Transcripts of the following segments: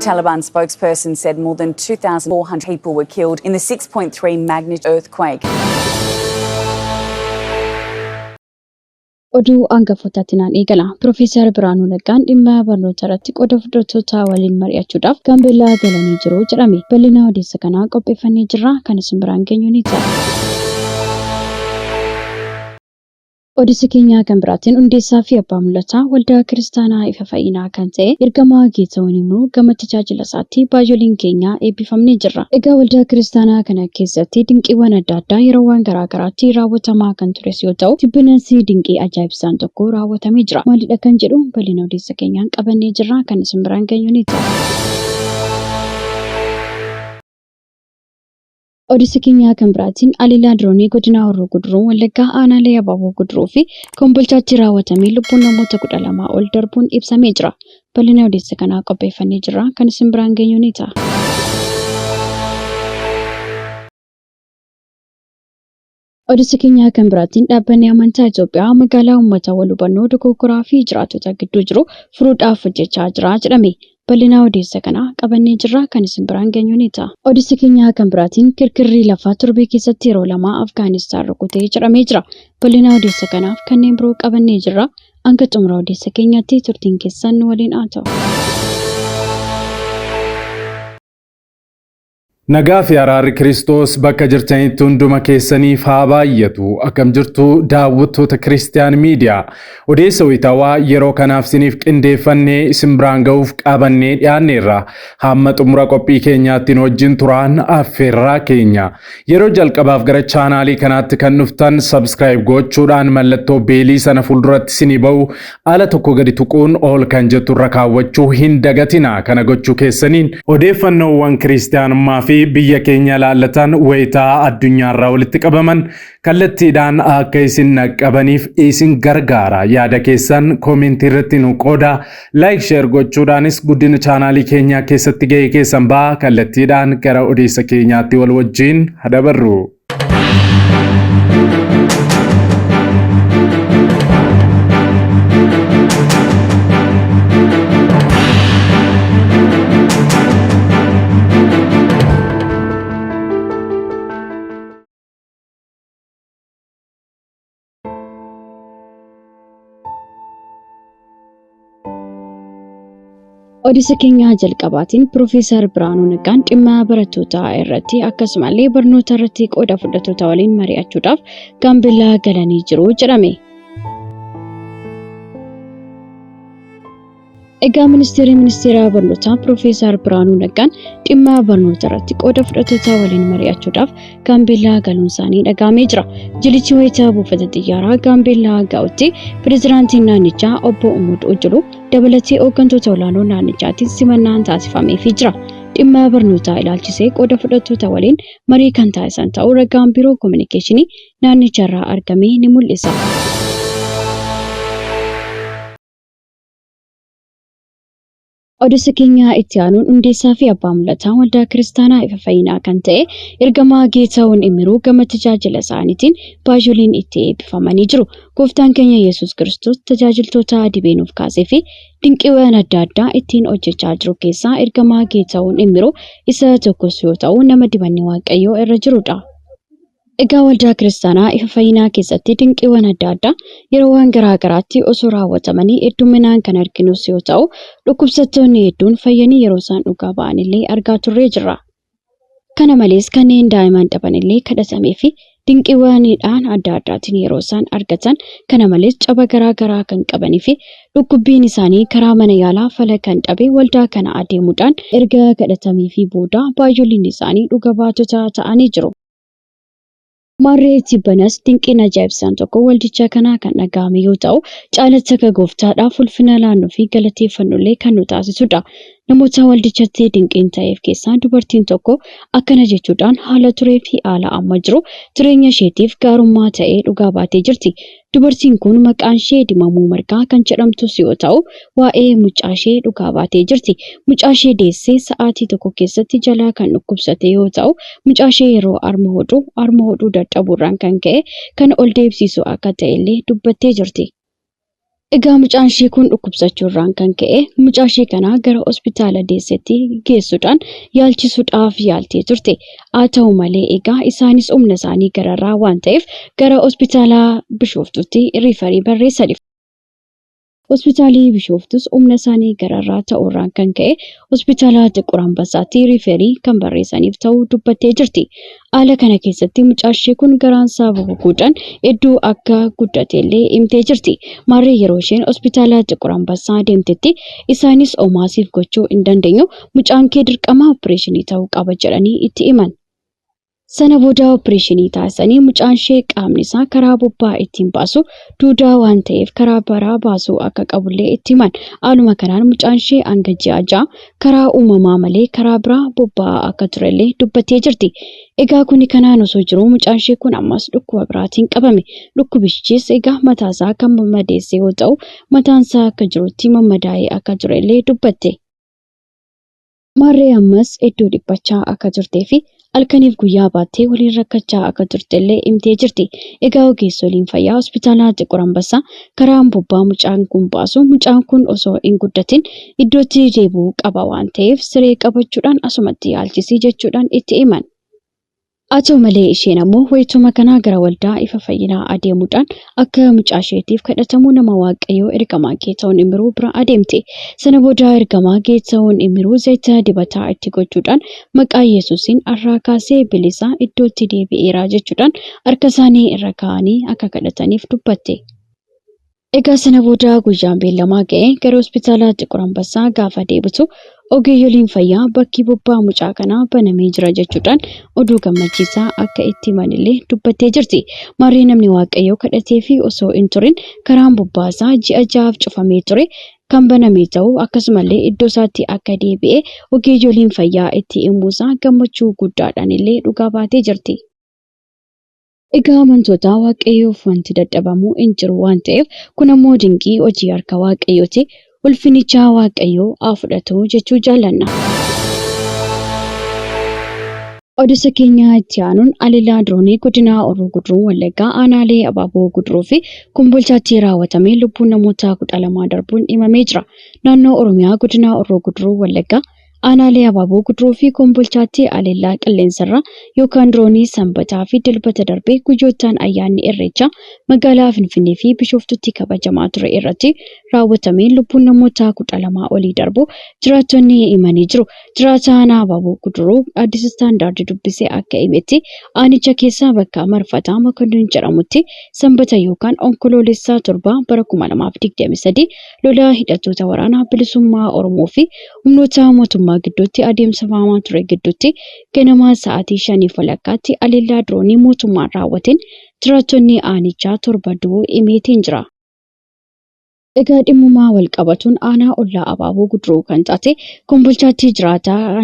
A Taliban spokesperson said more than 2,400 people were killed in the 6.3 magnitude earthquake. Oduu angafootatiin eegala. Profeesar Biraanuu Naggaan dhimma barnoota irratti qooda fudhattoota waliin mari'achuudhaaf Gaambeellaa galanii jiru jedhame. Bal'ina odeessa kanaa qopheeffannee jirra. Kan isin biraan geenyu ni ta'a. Odeessa keenya kan biraatiin hundeessaa fi abbaa mul'ataa waldaa kiristaanaa ifa fayyinaa kan ta'e ergamaa Geetahuun immoo gama tajaajila isaatti baay'ooliin keenya eebbifamnee jirra. Egaa waldaa kiristaanaa kana keessatti dinqiiwwan adda addaa yeroowwan garaagaraatti raawwatamaa kan tures yoo ta'u, tibbinansi dinqii ajaa'ibsaan tokko raawwatamee jira. Maalidha kan jedhu bal'ina odeessa keenyaan qabannee jirra. Kan isin biraan geenyu ni ta'a. Odeessa keenya kan biraatiin Alilaa Diroonii godina Horroo Guduruu Wallaggaa aanaalee Abaaboo Guduruu fi Kombolchaatti raawwatamee lubbuun namoota 12 ol darbuun ibsamee jira. Bal'ina odeessa kanaa qopheeffannee jirra. Kan isin biraan geenyu ni ta'a. Odeessa keenya kan biraatiin dhaabbanni amantaa Itoophiyaa magaalaa uummata wal hubannoo dogoggoraa fi jiraattota gidduu jiru furuudhaaf hojjechaa jira jedhame. Bal'ina odeessa kanaa qabannee jirra. Kan isin biraan geenyu ni ta'a. Odeessa keenya kan biraatiin kirkirri lafaa torbee keessatti yeroo lama Afgaanistaan rukutee jedhamee jira. Bal'ina odeessa kanaaf kanneen biroo qabannee jirra. Hanga xumura odeessa keenyaatti turtiin keessan nu waliin haa ta'u. Nagaa fi araarri Kiristoos bakka jirtanitti hunduma keessaniif haa baay'atu. Akkam jirtu daawwattoota Kiristiyaan Miidiyaa. Odeessa wayitaawaa yeroo kanaaf isiniif qindeeffannee isin biraan ga'uuf qabannee dhiyaanneerra. Hamma xumura qophii keenyaatti wajjin turaan affeerraa keenya. Yeroo jalqabaaf gara chaanaalii kanaatti kan dhuftan subscribe gochuudhaan mallattoo beelii sana fuulduratti isinii ba'u ala tokko gadi tuquun ol kan jettu irra kaawwachuu hin dagatina. Kana gochuu keessaniin odeeffannoowwan kiristiyaanummaa fi biyya keenya laallatan wayitaa addunyaarraa walitti qabaman kallattiidhaan akka isin naqqabaniif isin gargaara. Yaada keessan koomentii irratti nu qooda. Like share gochuudhaanis guddina chaanaalii keenyaa keessatti ga'ee keessan ba'a. Kallattiidhaan gara odeessa keenyaatti wal wajjin hadabarru. Odeessa keenya jalqabaatiin Profeesar Biraanuu Naggaan dhimma barattoota irratti akkasumallee barnoota irratti qooda fudhattoota waliin mari'achuudhaaf Gaambeellaa galanii jiru jedhame. Egaa ministeera barnootaa Profeesar Biraanuu Naggaan dhimma barnoota irratti qooda fudhattoota waliin mari'achuudhaaf Gaambeellaa galuun isaanii dhagahamee jira. Jilichi wayita buufata xiyyaaraa Gaambeellaa ga'utti pireezidaantiin naannichaa obbo Umud Ujulu dabalatee hooggantoota olaanoo naannichaatiin simannaan taasifameefii jira. Dhimma barnootaa ilaalchisee qooda fudhattoota waliin marii kan taasisan ta'uu ragaan biiroo kominikeeshinii naannicharraa argamee ni mul'isa. Odeessa keenya itti aanuun hundeessaa fi abbaa mul'ataa waldaa kiristaanaa ifa fayyinaa kan ta'e ergamaa Geetahuun Imiruu gama tajaajila isaaniitiin baay'ooliin itti eebbifamanii jiru. Gooftaan keenya Yesuus Kiristoos tajaajiltoota dibeenuuf kaasee fi dinqiiwwan adda addaa ittiin hojjechaa jiru keessaa ergamaa Geetahuun Imiruu isa tokkos yoo ta'u nama dibanni Waaqayyoo irra jirudha. Egaa waldaa kiristaanaa ifa fayyinaa keessatti dinqiiwwan adda addaa yeroowwan garaagaraatti osoo raawwatamanii hedduminaan kan arginus yoo ta'u, dhukkubsattoonni hedduun fayyanii yeroo isaan dhugaa ba'anillee argaa turree jirra. Kana malees kanneen daa'iman dhabanillee kadhatamee fi dinqiiwwaniidhaan adda addaatiin yeroo isaan argatan, kana malees caba garaagaraa kan qabanii fi dhukkubbiin isaanii karaa mana yaalaa fala kan dhabe waldaa kana adeemuudhaan erga kadhatamee fi booda baay'ooliin isaanii dhuga baatota ta'anii jiru. Marree tibbanas dinqiin ajaa'ibsaan tokko waldicha kanaa kan dhagahame yoo ta'u, caalacha akka gooftaadhaaf ulfina laannoo fi galateeffannollee kan nu taasisudha. Namoota waldichatti dinqiin ta'eef keessaa dubartiin tokko akkana jechuudhaan haala turee fi haala amma jiru jireenya isheetiif gaarummaa ta'ee dhugaa baatee jirti. Dubartiin kun maqaan ishee Dimamuu Margaa kan jedhamtus yoo ta'u, waa'ee mucaa ishee dhugaa baatee jirti. Mucaa ishee deessee sa'aatii tokko keessatti jalaa kan dhukkubsate yoo ta'u, mucaa ishee yeroo harma hodhuu dadhabuurraan kan ka'e kan ol deebisisu akka ta'ellee dubbattee jirti. Egaa mucaan ishee kun dhukkubsachuurraan kan ka'e mucaa ishee kana gara hospitaala deessetti geessuudhaan yaalchisuudhaaf yaaltee turte. Haa ta'u malee egaa isaanis humna isaanii gararraa waan ta'eef gara hospitaala Bishooftuutti riifarii barreessaniif. Hospitaalii Bishooftus humna isaanii gararraa ta'uurraan kan ka'e hospitaala Xiquur Ambassaatti riifarii kan barreessaniif ta'uu dubbattee jirti. Haala kana keessatti mucaa ishee kun garaansaa bubuquudhaan hedduu akka guddateellee himtee jirti. Maarree yeroo isheen hospitaala Xiquur Ambassaa deemtetti isaanis omaasiif gochuu hin dandeenyu mucaan kee dirqama opereeshinii ta'uu qaba jedhanii itti himan. Sana booda opereeshinii taasisanii mucaan ishee qaamni isaa karaa bobbaa ittiin baasu duudaa waan ta'eef karaa biraa baasuu akka qabullee itti himan. Haaluma kanaan mucaan ishee hanga ji'a ja'a karaa uumamaa malee karaa biraa bobbaa akka turellee dubbattee jirti. Egaa kuni kanaan osoo jiru mucaan ishee kun ammas dhukkuba biraatiin qabame. Dhukkubichis egaa mataasaa kan mammadeesse yoo ta'u mataansaa akka jirutti mammadaa'ee akka turellee dubbatte. Maarree ammas hedduu dhiphachaa akka turtee fi halkaniif guyyaa baattee waliin rakkachaa akka turtellee himtee jirti. Egaa ogeessoliin fayyaa hospitaala Xiquur Ambassaa karaan bobbaa mucaan kun baasu mucaan kun osoo hin guddatin iddootti deebi'uu qaba waan ta'eef siree qabachuudhaan asumatti yaalchisii jechuudhaan itti himan. Haa ta'u malee isheen ammoo wayituma kanaa gara waldaa ifa fayyinaa adeemuudhaan akka mucaa isheetiif kadhatamuu nama Waaqayyoo ergamaa Geetahuun Imiruu bira adeemte. Sana booda ergamaa Geetahuun Imiruu zayita dibataa itti gochuudhaan maqaa Yesuusiin har'aa kaasee bilisaa iddootti deebi'eera jechuudhaan harka isaanii irra kaa'anii akka kadhataniif dubbatte. Egaa sana booda guyyaan beellamaa ga'e gara hospitaala Xiquur Ambassaa gaafa deebitu ogeeyyoliin fayyaa bakki bobbaa mucaa kanaa banamee jira jechuudhaan oduu gammachiisaa akka itti himanillee dubbattee jirti. Maarree namni Waaqayyoo kadhatee fi osoo hin turin karaan bobbaasaa ji'a ja'aaf cufamee ture kan banamee ta'uu akkasumallee iddoo isaatti akka deebi'e ogeeyyoliin fayyaa itti himuusaa gammachuu guddaadhaan illee dhugaa baatee jirti. Egaa amantoota Waaqayyoof wanti dadhabamuu hin jiru waan ta'eef kun ammoo dinqii hojii harka Waaqayyooti. Ulfinicha Waaqayyoo haa fudhatu jechuu jaallanna. Odeessa keenya itti aanuun alilaa diroonii godina Horroo Guduruu Wallaggaa aanaalee Abaaboo Guduruu fi Kumbolchaatti raawwatamee lubbuun namoota 12 darbuun himamee jira. Naannoo Oromiyaa godina Horroo Guduruu Wallaggaa aanaalee Abaaboo Guduruu fi Kumbolchaatti alillaa qilleensarraa yookaan diroonii sanbataa fi dilbata darbee guyyoottan ayyaanni Irreechaa magaalaa Finfinnee fi Bishooftuutti kabajamaa ture irratti raawwatamee lubbuun namoota 12 olii darbu jiraattonni himanii jiru. Jiraataan Abaaboo Guduruu Addis Istaandaard dubbisee akka himetti aanicha keessa bakka marfataa Makonnin jedhamutti sanbata yookaan onkoloolessaa 7 bara 2023 lolaa hidhattoota waraanaa bilisummaa Oromoo fi humnoota mootummaa gidduutti adeemsifamaa ture gidduutti ganama sa'aatii 5:00 alillaa diroonii mootummaan raawwateen jiraattonni aanichaa 7 du'uu himeetiin jira. Egaa dhimmumaa wal qabatuun aanaa ollaa Abaaboo Guduruu kan taate Kumbolchaatti jiraataa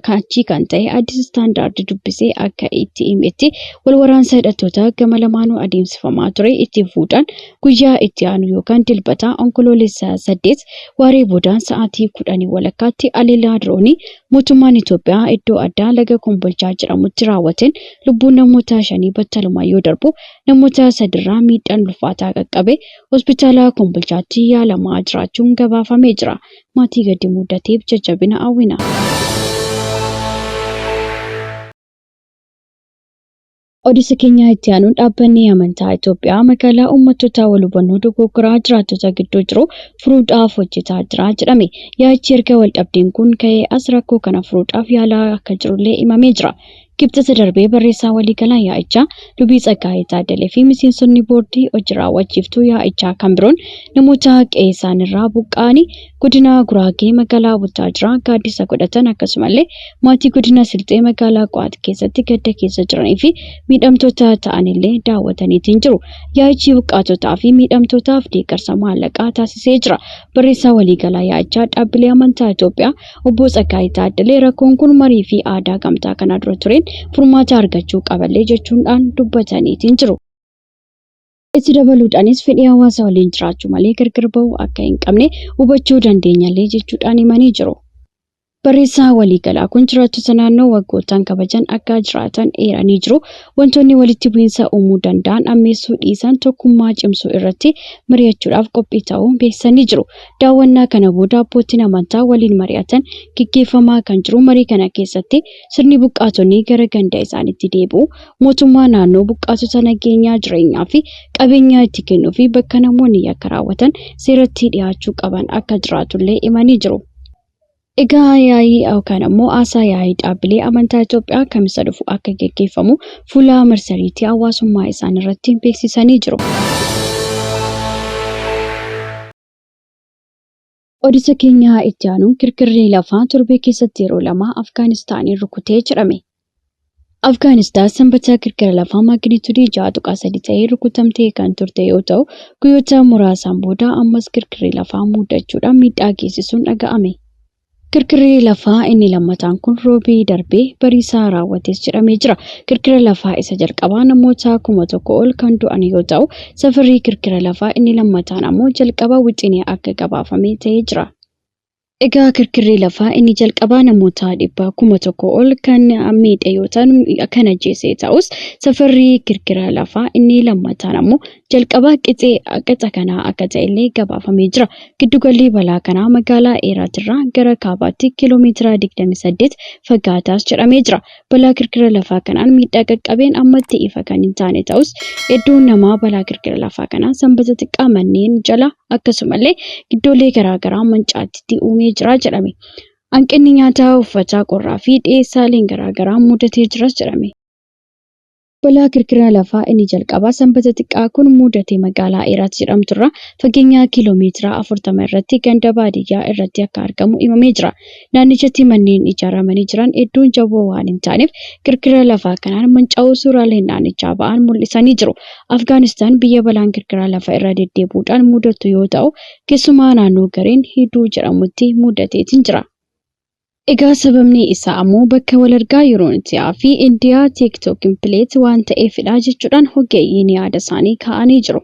kaachii kan ta'e Addis Istaandaard dubbisee akka itti himetti wal waraansa hidhattoota gama lamaanuu adeemsifamaa ture itti fuudhaan guyyaa itti aanu yookaan dilbataa onkoloolessaa 8 waaree boodaan sa'aatii 10:00 alillaa diroonii mootummaan Itoophiyaa iddoo addaa laga Kumbolchaa jedhamutti raawwateen lubbuun namoota 5 battalumaa yoo darbu namoota 3 miidhaan ulfaataa qaqqabe hospitaala Kumbolchaatti yaalamaa jiraachuun gabaafamee jira. Maatii gadi muddateef jajjabina hawwina. Odeessa keenya itti aanuun dhaabbanni amantaa Itoophiyaa magaalaa uummattoota wal hubannoo dogoggoraa jiraattota gidduu jiru furuudhaaf hojjetaa jira jedhame. Yaa'ichi erga wal dhabdeen kun ka'ee as rakkoo kana furuudhaaf yaalaa akka jirullee himamee jira. Kibxata darbee barreessaa waliigalaa yaa'ichaa Lubii Tsaggaayee Taaddalee fi miseensonni boordii hojii raawwachiiftuu yaa'ichaa kan biroon namoota qe'ee isaanirraa buqqa'anii godina Guraagee magaalaa Buttaajiraa gaaddisa godhatan akkasumallee maatii godina Silxee magaalaa Qawaat keessatti gadda keessa jiranii fi miidhamtoota ta'anillee daawwataniitiin jiru. Yaa'ichi buqqaatotaa fi miidhamtootaaf deeggarsa maallaqaa taasisee jira. Barreessaa waliigalaa yaa'ichaa dhaabbilee amantaa Itoophiyaa obbo Tsaggaayee Taaddalee rakkoon kun marii fi aadaa gamtaa kana dura tureen furmaata argachuu qaballee jechuudhaan dubbataniitiin jiru. Itti dabaluudhaanis fedhii hawaasa waliin jiraachuu malee gargar ba'uu akka hin qabne hubachuu dandeenyallee jechuudhaan himanii jiru. Barreessaa waliigalaa kun jiraattota naannoo waggootaan kabajan akka jiraatan eeranii jiru. Wantoonni walitti bu'iinsa uumuu danda'an ammeessuu dhiisan tokkummaa cimsuu irratti mari'achuudhaaf qophii ta'uu beeksisanii jiru. Daawwannaa kana booda abbootiin amantaa waliin mari'atan gaggeeffamaa kan jiru. Marii kana keessatti sirni buqqaatonni gara ganda isaaniitti deebi'u, mootummaa naannoo buqqaatota nageenyaa jireenyaa fi qabeenyaa itti kennuu fi bakka namoonni yakka raawwatan seeratti dhiyaachuu qaban akka jiraatullee himanii jiru. Egaa yaa'ii yookaan ammoo haasaa yaa'ii dhaabbilee amantaa Itoophiyaa kamisa dhufu akka gaggeeffamu fuula marsariitii hawaasummaa isaanii irratti beeksisanii jiru. Oduu keenya itti aanuun kirkirri lafaa torbee keessatti yeroo lama Afgaanistaaniin rukutee jedhame. Afgaanistaan sanbata kirkira lafaa magnituudii 6.3 ta'ee rukutamtee kan turte yoo ta'u, guyyoota muraasaan booda ammas kirkirri lafaa mudachuudhaan miidhaa geessisuun dhaga'ame. Kirkirri lafaa inni lammataan kun roobii darbee bariisaa raawwates jedhamee jira. Kirkira lafaa isa jalqabaa namoota 1,000 ol kan du'an yoo ta'u, safarri kirkira lafaa inni lammataan ammoo jalqabaa wixinee akka gabaafamee ta'ee jira. Egaa kirkirri lafaa inni jalqabaa namoota 100,000 ol kan miidhe yoo ta'an kan ajjeese ta'us, safarri kirkira lafaa inni lammataan ammoo jalqabaa qixa kanaa akka ta'ellee gabaafamee jira. Giddugalli balaa kanaa magaalaa Eeraatirraa gara kaabaatti kiiloomeetira 28 fagaataas jedhamee jira. Balaa kirkira lafaa kanaan miidhaa qaqqabeen ammatti ifa kan hin taane ta'us, hedduun namaa balaa kirkira lafaa kanaa sanbata xiqqaa manneen jala akkasumallee giddoolee garaagaraa mancaatti uumee jira jedhame. Hanqinni nyaataa, uffataa, qorraa fi dhiyeessaaleen garaagaraa mudatee jiras jedhame. Balaa kirkira lafaa inni jalqabaa sanbata xiqqaa kun mudate magaalaa Eeraat jedhamturraa fageenya kiiloomeetira 40 irratti ganda baadiyyaa irratti akka argamu himamee jira. Naannichatti manneen ijaaramanii jiran hedduun jaboo waan hin taaneef kirkira lafaa kanaan manca'uu suuraaleen naannichaa ba'an mul'isanii jiru. Afgaanistaan biyya balaan kirkira lafaa irra deddeebuudhaan mudatu yoo ta'u, keessumaa naannoo gareen Hiduu jedhamutti mudateetiin jira. Egaa sababni isaa ammoo bakka wal argaa Yuurooniyaa fi Indiyaa TikTokin pileet waan ta'eefidha jechuudhaan ogeeyyiin yaada isaanii kaa'anii jiru.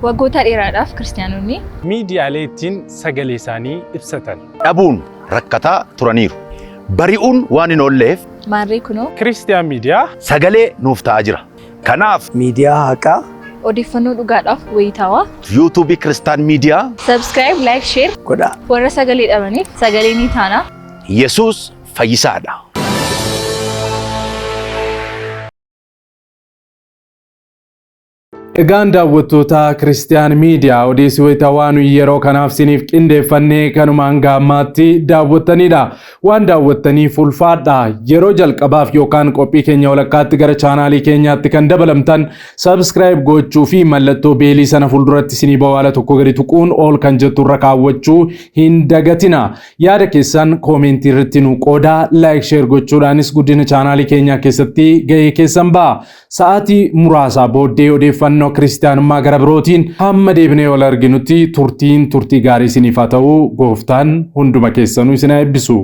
Waggoota dheeraadhaaf kiristaanonni miidiyaalee ittiin sagalee isaanii ibsatan dhabuun rakkataa turaniiru. Bari'uun waan hin oolleef maarree kunoo Kiristiyaan miidiyaa sagalee nuuf ta'aa jira. Kanaaf miidiyaa haqaa odeeffannoo dhugaadhaaf wayitaawaa yuutuubii Kiristaan miidiyaa subscribe, like, share godhaa. warra sagalee dhabaniif sagalee ni taana. Yesuus fayyisaadha. Egaan daawwattoota Kiristiyaan miidiyaa odeessii wayitaawaa yeroo kanaaf siniif qindeeffannee kanumaan gaammaatti daawwattanidha. Waan daawwattaniif ulfaadha. Yeroo jalqabaaf yookaan qophii keenya walakkaatti gara chaanaalii keenyaatti kan dabalamtan subscribe gochuu fi mallattoo beelii sana fuulduratti sinii bawwaala tokko gadi tuquun ol kan jettu irra kaawwachuu hin dagatina. Yaada keessan koomentii irratti nu qoodaa, like, share gochuudhaanis guddina chaanaalii keenyaa keessatti gahee keessan ba'a. Sa'aatii muraasaa booddee odeeffannoo kiristaanummaa gara birootiin hamma deebinee wal arginutti turtii gaarii isiniif haa ta'u. Gooftaan hunduma keessanuu isin haa eebbisu.